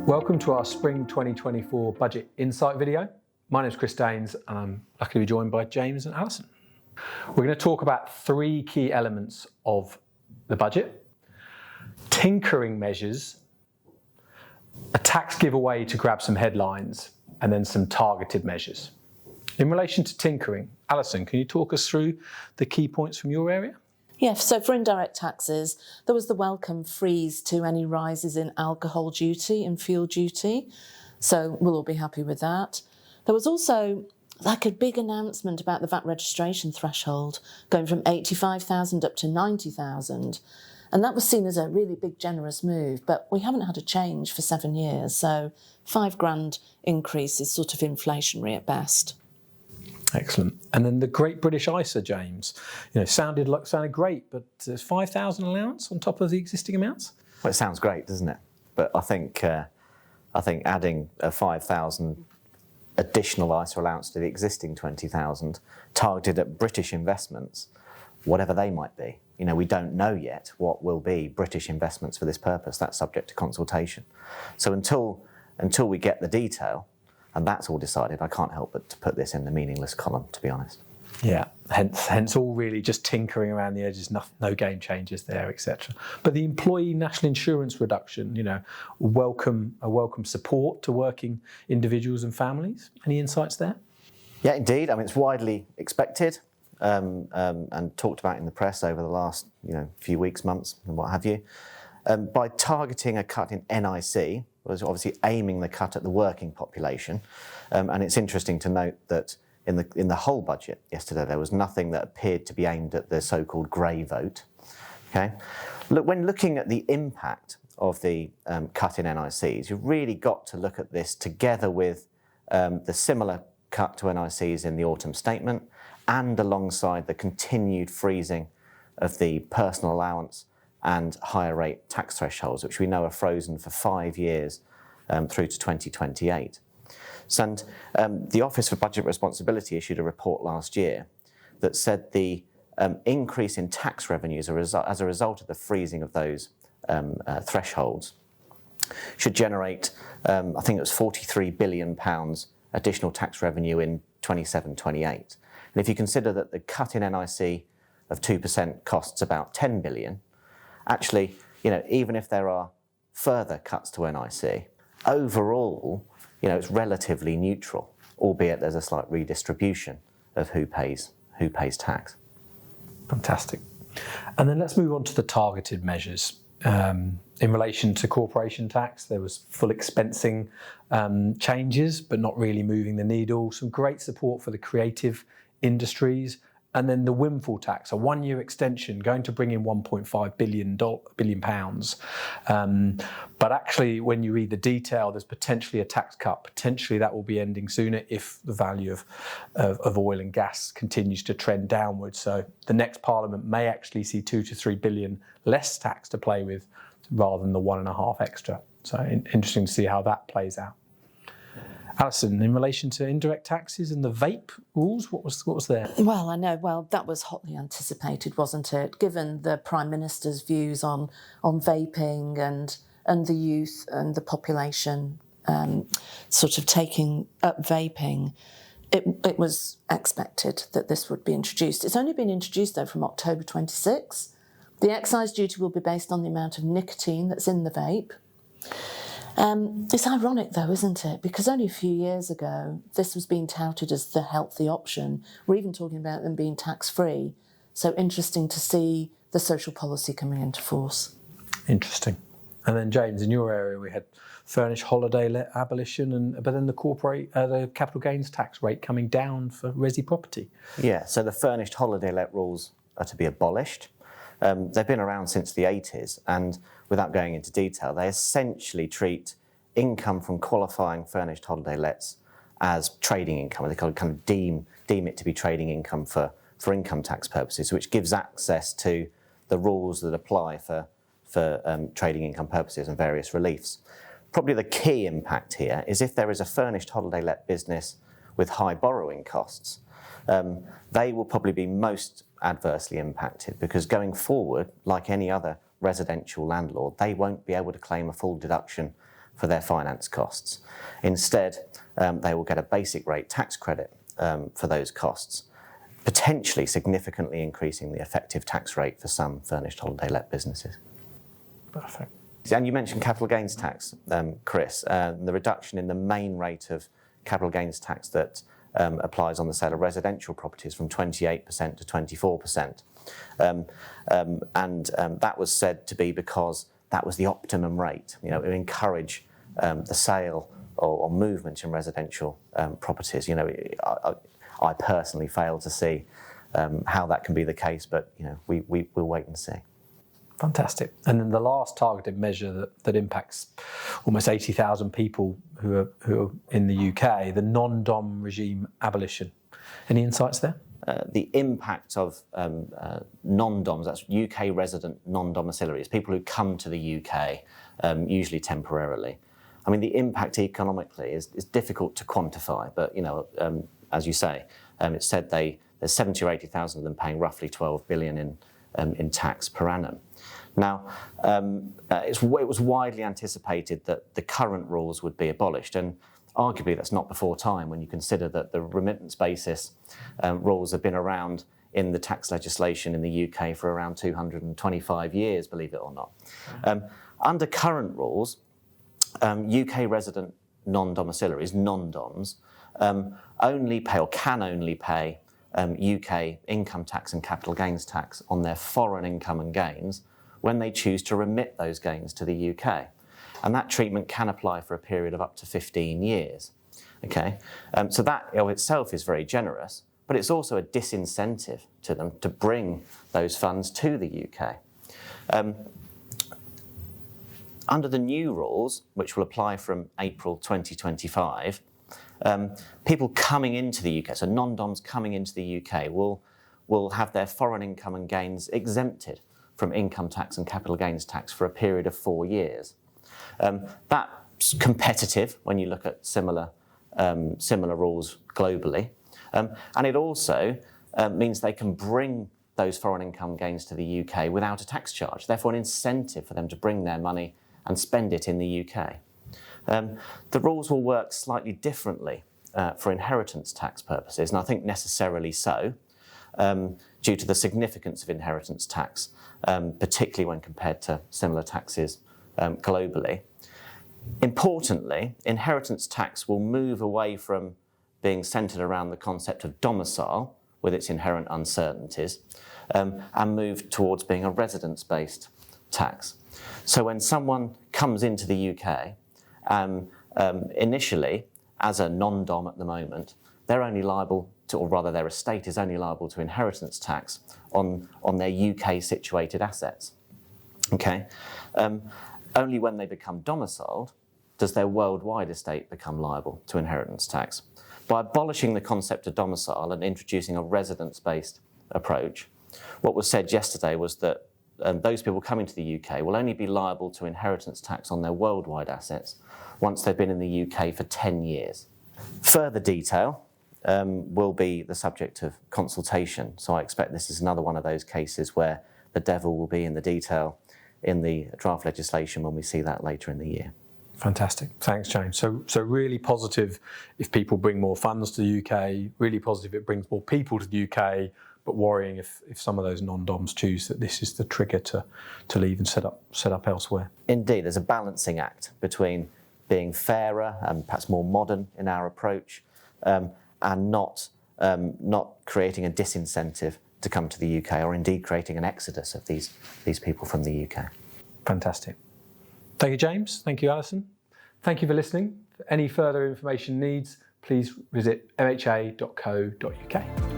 Welcome to our Spring 2024 Budget Insight video. My name is Chris Daines and I'm lucky to be joined by James and Alison. We're going to talk about three key elements of the budget: tinkering measures, a tax giveaway to grab some headlines, and then some targeted measures. In relation to tinkering, Alison, can you talk us through the key points from your area? Yeah, so for indirect taxes, there was the welcome freeze to any rises in alcohol duty and fuel duty. So we'll all be happy with that. There was also like a big announcement about the VAT registration threshold going from 85,000 up to 90,000. And that was seen as a really big, generous move, but we haven't had a change for 7 years. So £5,000 increase is sort of inflationary at best. Excellent. And then the Great British ISA, James, sounded great, but there's 5,000 allowance on top of the existing amounts. Well, it sounds great, doesn't it? But I think adding a 5,000 additional ISA allowance to the existing 20,000 targeted at British investments, whatever they might be. We don't know yet what will be British investments for this purpose. That's subject to consultation. So until we get the detail, and that's all decided, I can't help but to put this in the meaningless column, to be honest. Yeah, hence all really just tinkering around the edges, no game changes there, etc. But the employee national insurance reduction, a welcome support to working individuals and families. Any insights there? Yeah, indeed. I mean, it's widely expected and talked about in the press over the last few weeks, months, and what have you. By targeting a cut in NIC, was obviously aiming the cut at the working population, and it's interesting to note that in the whole budget yesterday there was nothing that appeared to be aimed at the so-called grey vote. Okay, when looking at the impact of the cut in NICs, you've really got to look at this together with the similar cut to NICs in the autumn statement, and alongside the continued freezing of the personal allowance and higher rate tax thresholds, which we know are frozen for 5 years through to 2028. So, the Office for Budget Responsibility issued a report last year that said the increase in tax revenues as a result of the freezing of those thresholds should generate, I think it was £43 billion additional tax revenue in 27-28. And if you consider that the cut in NIC of 2% costs about £10 billion, actually, even if there are further cuts to NIC, overall, it's relatively neutral, albeit there's a slight redistribution of who pays tax. Fantastic. And then let's move on to the targeted measures. In relation to corporation tax, there was full expensing changes, but not really moving the needle. Some great support for the creative industries. And then the windfall tax, a 1-year extension, going to bring in £1.5 billion. But actually, when you read the detail, there's potentially a tax cut. Potentially that will be ending sooner if the value of oil and gas continues to trend downwards. So the next Parliament may actually see £2 to £3 billion less tax to play with rather than the 1.5 extra. So interesting to see how that plays out. Alison, in relation to indirect taxes and the vape rules, what was there? Well, I know. Well, that was hotly anticipated, wasn't it? Given the Prime Minister's views on vaping and the youth and the population sort of taking up vaping, it was expected that this would be introduced. It's only been introduced, though, from October 26. The excise duty will be based on the amount of nicotine that's in the vape. It's ironic, though, isn't it? Because only a few years ago, this was being touted as the healthy option. We're even talking about them being tax-free. So interesting to see the social policy coming into force. Interesting. And then, James, in your area, we had Furnished holiday let abolition, but then the capital gains tax rate coming down for resi property. Yeah, so the Furnished holiday let rules are to be abolished. They've been around since the 80s, and without going into detail, they essentially treat income from qualifying furnished holiday lets as trading income. They kind of deem it to be trading income for income tax purposes, which gives access to the rules that apply for trading income purposes and various reliefs. Probably the key impact here is if there is a furnished holiday let business with high borrowing costs, they will probably be most adversely impacted, because going forward, like any other residential landlord, they won't be able to claim a full deduction for their finance costs. Instead, they will get a basic rate tax credit for those costs, potentially significantly increasing the effective tax rate for some furnished holiday let businesses. Perfect. And you mentioned capital gains tax, Chris, the reduction in the main rate of capital gains tax that applies on the sale of residential properties from 28% to 24%. That was said to be because that was the optimum rate. It would encourage the sale or movement in residential properties. I personally fail to see how that can be the case, but we'll wait and see. Fantastic. And then the last targeted measure that impacts almost 80,000 people who are in the UK, the non-dom regime abolition. Any insights there? The impact of non-doms, that's UK resident non-domiciliaries, people who come to the UK, usually temporarily. I mean, the impact economically is difficult to quantify, but as you say, it's said there's 70 or 80,000 of them paying roughly 12 billion in tax per annum. Now, it was widely anticipated that the current rules would be abolished, and arguably that's not before time when you consider that the remittance basis rules have been around in the tax legislation in the UK for around 225 years, believe it or not. Under current rules, UK resident non-domiciliaries, non-doms, only pay or can only pay UK income tax and capital gains tax on their foreign income and gains when they choose to remit those gains to the UK. And that treatment can apply for a period of up to 15 years. Okay, so that of itself is very generous, but it's also a disincentive to them to bring those funds to the UK. Under the new rules, which will apply from April 2025, people coming into the UK, so non-doms coming into the UK, will have their foreign income and gains exempted from income tax and capital gains tax for a period of 4 years. That's competitive when you look at similar rules globally. And it also means they can bring those foreign income gains to the UK without a tax charge, therefore an incentive for them to bring their money and spend it in the UK. The rules will work slightly differently for inheritance tax purposes, and I think necessarily so, due to the significance of inheritance tax, particularly when compared to similar taxes globally. Importantly, inheritance tax will move away from being centred around the concept of domicile, with its inherent uncertainties, and move towards being a residence-based tax. So when someone comes into the UK, initially, as a non-dom at the moment, they're only liable to, or rather their estate is only liable to inheritance tax on their UK-situated assets. Okay? Only when they become domiciled does their worldwide estate become liable to inheritance tax. By abolishing the concept of domicile and introducing a residence-based approach, what was said yesterday was that those people coming to the UK will only be liable to inheritance tax on their worldwide assets once they've been in the UK for 10 years. Further detail will be the subject of consultation, so I expect this is another one of those cases where the devil will be in the detail in the draft legislation when we see that later in the year. Fantastic. Thanks, James. So really positive if people bring more funds to the UK, really positive it brings more people to the UK, but worrying if some of those non-doms choose that this is the trigger to leave and set up elsewhere. Indeed, there's a balancing act between being fairer and perhaps more modern in our approach, and not creating a disincentive to come to the UK, or indeed creating an exodus of these people from the UK. Fantastic. Thank you, James. Thank you, Alison. Thank you for listening. For any further information needs, please visit mha.co.uk.